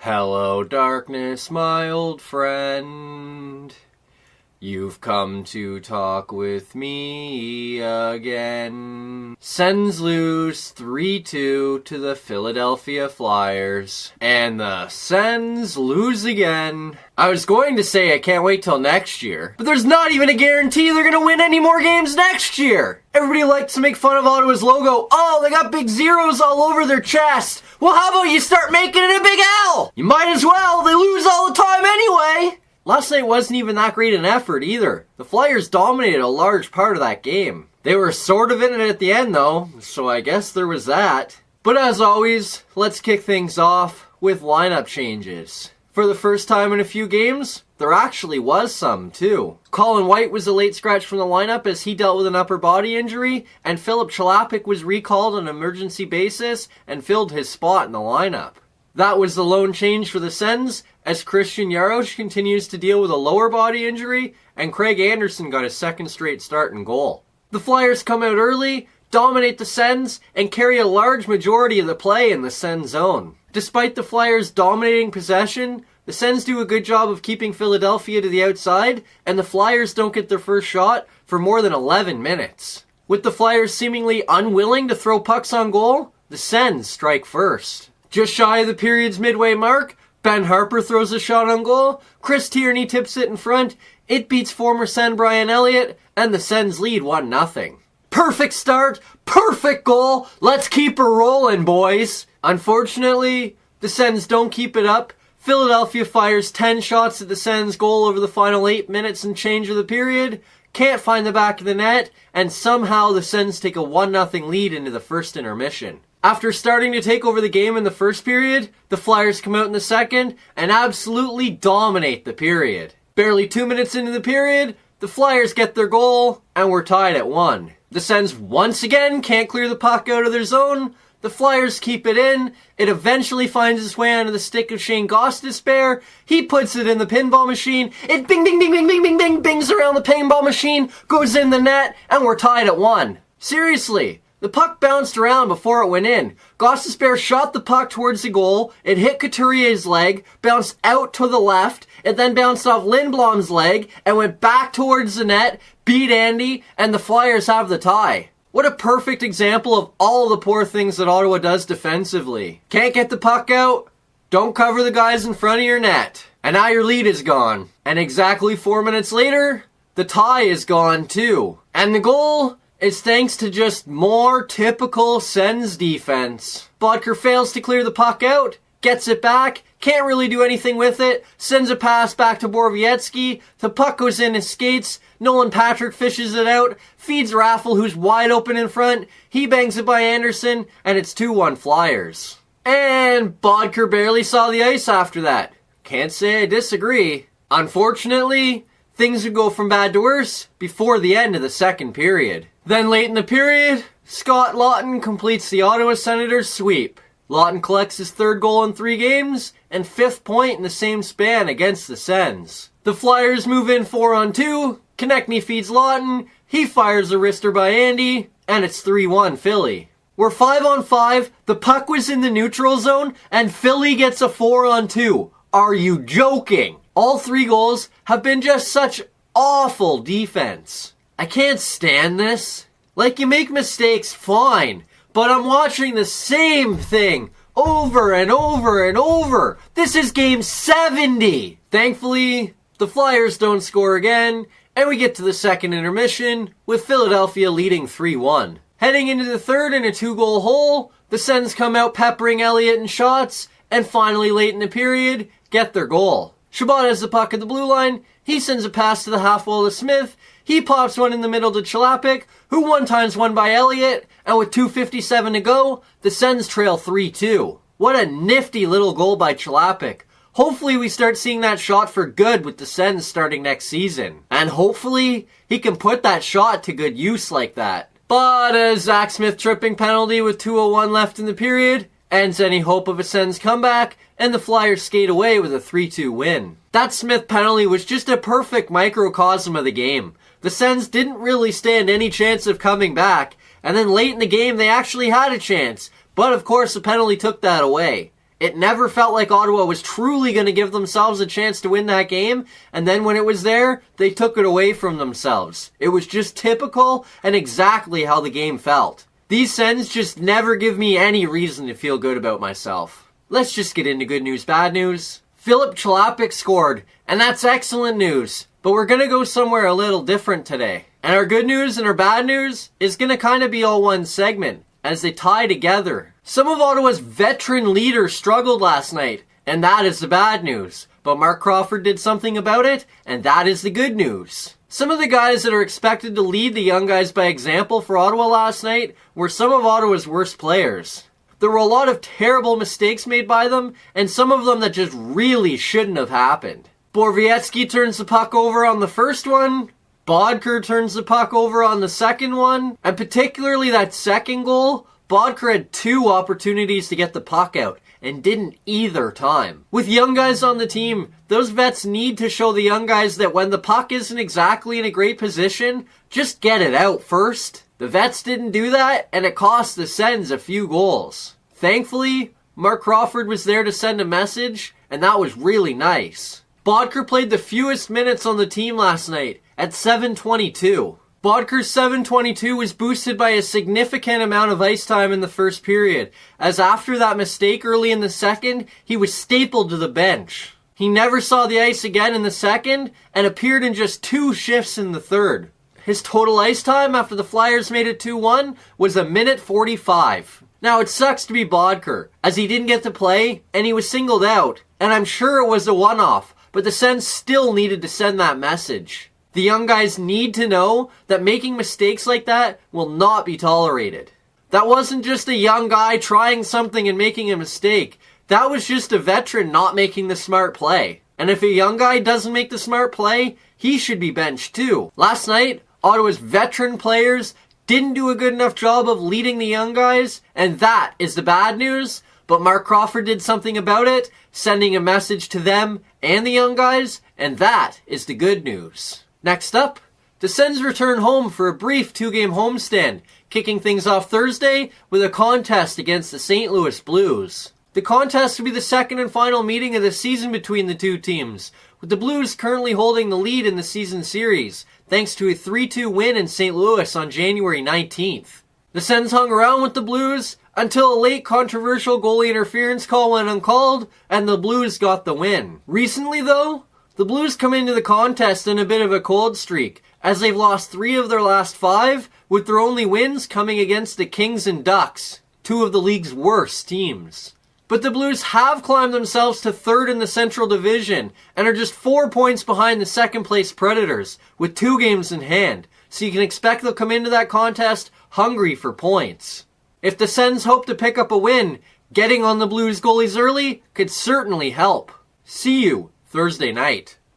Hello, darkness, my old friend. You've come to talk with me again. Sens lose 3-2 to the Philadelphia Flyers. And the Sens lose again. I was going to say I can't wait till next year, but there's not even a guarantee they're gonna win any more games next year. Everybody likes to make fun of Ottawa's logo. Oh, they got big zeros all over their chest. Well, how about you start making it a big L? You might as well. They lose all the time anyway. Last night wasn't even that great an effort either. The Flyers dominated a large part of that game. They were sort of in it at the end though, so I guess there was that. But as always, let's kick things off with lineup changes. For the first time in a few games, there actually was some too. Colin White was a late scratch from the lineup as he dealt with an upper body injury, and Filip Chalapik was recalled on an emergency basis and filled his spot in the lineup. That was the lone change for the Sens, as Christian Jaros continues to deal with a lower body injury, and Craig Anderson got his second straight start and goal. The Flyers come out early, dominate the Sens, and carry a large majority of the play in the Sens zone. Despite the Flyers dominating possession, the Sens do a good job of keeping Philadelphia to the outside, and the Flyers don't get their first shot for more than 11 minutes. With the Flyers seemingly unwilling to throw pucks on goal, the Sens strike first. Just shy of the period's midway mark, Ben Harper throws a shot on goal, Chris Tierney tips it in front, it beats former Sen Brian Elliott, and the Sens lead 1-0. Perfect start, perfect goal, let's keep her rolling, boys. Unfortunately, the Sens don't keep it up. Philadelphia fires 10 shots at the Sens goal over the final 8 minutes and change of the period, can't find the back of the net, and somehow the Sens take a 1-0 lead into the first intermission. After starting to take over the game in the first period, the Flyers come out in the second and absolutely dominate the period. Barely 2 minutes into the period, the Flyers get their goal, and we're tied at 1. The Sens once again can't clear the puck out of their zone. The Flyers keep it in. It eventually finds its way onto the stick of Shane Gostisbehere. He puts it in the pinball machine. It bing, bing, bing, bing, bing, bing, bing, bings around the pinball machine, goes in the net, and we're tied at 1. Seriously. The puck bounced around before it went in. Gostisbehere shot the puck towards the goal. It hit Couturier's leg, bounced out to the left. It then bounced off Lindblom's leg and went back towards the net, beat Andy, and the Flyers have the tie. What a perfect example of all the poor things that Ottawa does defensively. Can't get the puck out? Don't cover the guys in front of your net. And now your lead is gone. And exactly 4 minutes later, the tie is gone too. And the goal is thanks to just more typical Sens defense. Bodker fails to clear the puck out, gets it back, can't really do anything with it, sends a pass back to Borowiecki, the puck goes in his skates, Nolan Patrick fishes it out, feeds Raffle who's wide open in front, he bangs it by Anderson, and it's 2-1 Flyers. And Bodker barely saw the ice after that. Can't say I disagree. Unfortunately, things would go from bad to worse before the end of the second period. Then late in the period, Scott Laughton completes the Ottawa Senators sweep. Laughton collects his third goal in 3 games and 5th point in the same span against the Sens. The Flyers move in 4-on-2, Konechny feeds Laughton, he fires a wrister by Andy, and it's 3-1 Philly. We're 5-on-5, the puck was in the neutral zone, and Philly gets a 4-on-2. Are you joking? All 3 goals have been just such awful defense. I can't stand this. Like, you make mistakes, fine, but I'm watching the same thing over and over and over. This is game 70. Thankfully, the Flyers don't score again, and we get to the second intermission with Philadelphia leading 3-1. Heading into the third in a 2-goal hole, the Sens come out peppering Elliott in shots, and finally late in the period, get their goal. Chabot has the puck at the blue line, he sends a pass to the half wall to Smith, he pops one in the middle to Chalapik, who 1-times-1 by Elliott, and with 2:57 to go, the Sens trail 3-2. What a nifty little goal by Chalapik. Hopefully we start seeing that shot for good with the Sens starting next season. And hopefully he can put that shot to good use like that. But a Zach Smith tripping penalty with 2:01 left in the period ends any hope of a Sens comeback, and the Flyers skate away with a 3-2 win. That Smith penalty was just a perfect microcosm of the game. The Sens didn't really stand any chance of coming back, and then late in the game they actually had a chance, but of course the penalty took that away. It never felt like Ottawa was truly going to give themselves a chance to win that game, and then when it was there, they took it away from themselves. It was just typical and exactly how the game felt. These Sens just never give me any reason to feel good about myself. Let's just get into good news, bad news. Philip Chalapik scored, and that's excellent news. But we're going to go somewhere a little different today. And our good news and our bad news is going to kind of be all one segment, as they tie together. Some of Ottawa's veteran leaders struggled last night, and that is the bad news. But Mark Crawford did something about it, and that is the good news. Some of the guys that are expected to lead the young guys by example for Ottawa last night were some of Ottawa's worst players. There were a lot of terrible mistakes made by them, and some of them that just really shouldn't have happened. Borowiecki turns the puck over on the first one, Bodker turns the puck over on the second one, and particularly that second goal, Bodker had 2 opportunities to get the puck out, and didn't either time. With young guys on the team, those vets need to show the young guys that when the puck isn't exactly in a great position, just get it out first. The vets didn't do that, and it cost the Sens a few goals. Thankfully, Mark Crawford was there to send a message, and that was really nice. Bodker played the fewest minutes on the team last night, at 7:22. Bodker's 7:22 was boosted by a significant amount of ice time in the first period, as after that mistake early in the second, he was stapled to the bench. He never saw the ice again in the second, and appeared in just 2 shifts in the third. His total ice time after the Flyers made it 2-1 was 1:45. Now it sucks to be Bodker, as he didn't get to play, and he was singled out, and I'm sure it was a one-off, but the Sens still needed to send that message. The young guys need to know that making mistakes like that will not be tolerated. That wasn't just a young guy trying something and making a mistake. That was just a veteran not making the smart play. And if a young guy doesn't make the smart play, he should be benched too. Last night, Ottawa's veteran players didn't do a good enough job of leading the young guys, and that is the bad news. But Mark Crawford did something about it, sending a message to them and the young guys, and that is the good news. Next up, the Sens return home for a brief 2-game homestand, kicking things off Thursday with a contest against the St. Louis Blues. The contest will be the second and final meeting of the season between the two teams, with the Blues currently holding the lead in the season series, thanks to a 3-2 win in St. Louis on January 19th. The Sens hung around with the Blues until a late controversial goalie interference call went uncalled, and the Blues got the win. Recently though, the Blues come into the contest in a bit of a cold streak, as they've lost 3 of their last 5, with their only wins coming against the Kings and Ducks, 2 of the league's worst teams. But the Blues have climbed themselves to 3rd in the Central Division, and are just 4 points behind the second-place Predators, with 2 games in hand, so you can expect they'll come into that contest hungry for points. If the Sens hope to pick up a win, getting on the Blues goalies early could certainly help. See you Thursday night.